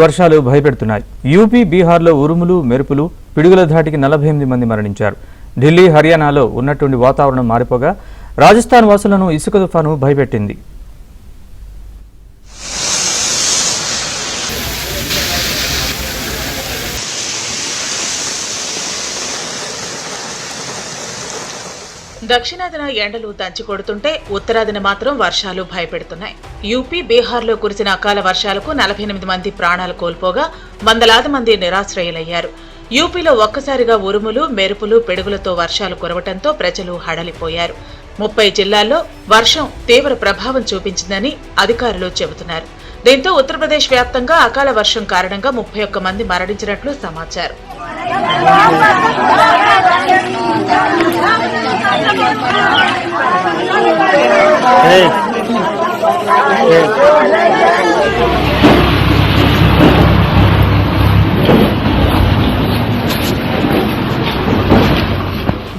వర్షాలు భయపెడుతున్నాయి. యూపీ, బీహార్లో ఉరుములు, మెరుపులు, పిడుగుల ధాటికి 48 మంది మరణించారు. ఢిల్లీ, హర్యానాలో ఉన్నటువంటి వాతావరణం మారిపోగా రాజస్థాన్ వాసులను ఇసుక తుఫాను భయపెట్టింది. దక్షిణాదిన ఎండలు దంచికొడుతుంటే ఉత్తరాదిన మాత్రం వర్షాలు భయపెడుతున్నాయి. యూపీ, బీహార్లో కురిసిన అకాల వర్షాలకు 48 మంది ప్రాణాలు కోల్పోగా వందలాది మంది నిరాశ్రయులయ్యారు. యూపీలో ఒక్కసారిగా ఉరుములు, మెరుపులు, పిడుగులతో వర్షాలు కురవటంతో ప్రజలు హడలిపోయారు. 30 జిల్లాల్లో వర్షం తీవ్ర ప్రభావం చూపించిందని అధికారులు చెబుతున్నారు. దీంతో ఉత్తరప్రదేశ్ వ్యాప్తంగా అకాల వర్షం కారణంగా 31 మంది మరణించినట్లు సమాచారం.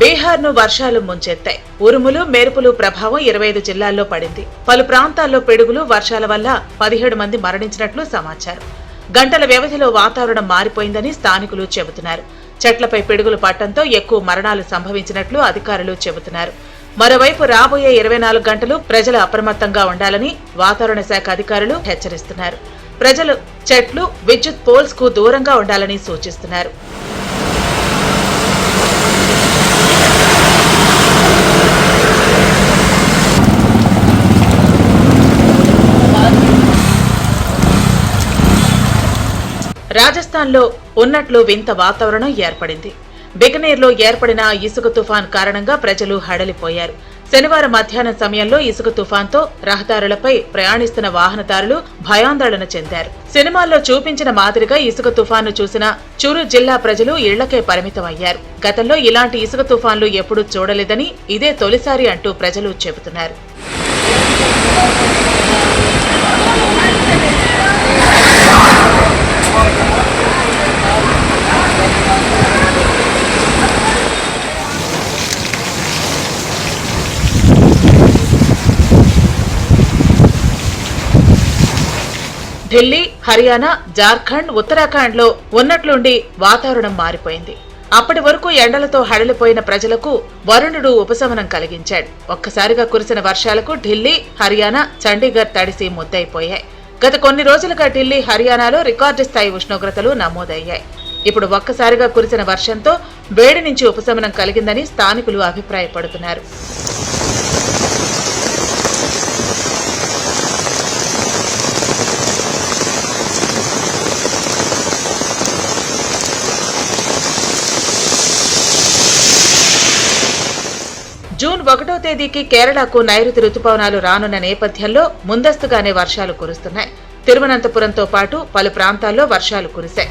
బీహార్ను వర్షాలు ముంచెత్తాయి. ఉరుములు, మెరుపులు ప్రభావం 25 జిల్లాల్లో పడింది. పలు ప్రాంతాల్లో పిడుగులు, వర్షాల వల్ల 17 మంది మరణించినట్లు సమాచారం. గంటల వ్యవధిలో వాతావరణం మారిపోయిందని స్థానికులు చెబుతున్నారు. చెట్లపై పిడుగులు పట్టడంతో ఎక్కువ మరణాలు సంభవించినట్లు అధికారులు చెబుతున్నారు. మరోవైపు రాబోయే 24 గంటలు ప్రజలు అప్రమత్తంగా ఉండాలని వాతావరణ శాఖ అధికారులు హెచ్చరిస్తున్నారు. ప్రజలు చెట్లు, విద్యుత్ పోల్స్ కు దూరంగా ఉండాలని సూచిస్తున్నారు. రాజస్థాన్లో ఉన్నట్లు వింత వాతావరణం ఏర్పడింది. బికనేర్లో ఏర్పడిన ఇసుక తుఫాన్ కారణంగా ప్రజలు హడలిపోయారు. శనివారం మధ్యాహ్నం సమయంలో ఇసుక తుఫాన్తో రహదారులపై ప్రయాణిస్తున్న వాహనదారులు భయాందోళన చెందారు. సినిమాల్లో చూపించిన మాదిరిగా ఇసుక తుఫాను చూసిన చూరు జిల్లా ప్రజలు ఇళ్లకే పరిమితమయ్యారు. గతంలో ఇలాంటి ఇసుక తుఫాన్లు ఎప్పుడూ చూడలేదని ఇదే తొలిసారి అంటూ ప్రజలు చెబుతున్నారు. ఢిల్లీ, హర్యానా, జార్ఖండ్, ఉత్తరాఖండ్ లో ఉన్నట్లుండి వాతావరణం మారిపోయింది. అప్పటి వరకు ఎండలతో హడలిపోయిన ప్రజలకు వరుణుడు ఉపశమనం కలిగించాడు. ఒక్కసారిగా కురిసిన వర్షాలకు ఢిల్లీ, హర్యానా, చండీగఢ్ తడిసి ముద్దయిపోయాయి. గత కొన్ని రోజులుగా ఢిల్లీ, హర్యానాలో రికార్డు స్థాయి ఉష్ణోగ్రతలు నమోదయ్యాయి. ఇప్పుడు ఒక్కసారిగా కురిసిన వర్షంతో వేడి నుంచి ఉపశమనం కలిగిందని స్థానికులు అభిప్రాయపడుతున్నారు. జూన్ 1వ తేదీకి కేరళకు నైరుతి రుతుపవనాలు రానున్న నేపథ్యంలో ముందస్తుగానే వర్షాలు కురుస్తున్నాయి. తిరువనంతపురంతో పాటు పలు ప్రాంతాల్లో వర్షాలు కురిశాయి.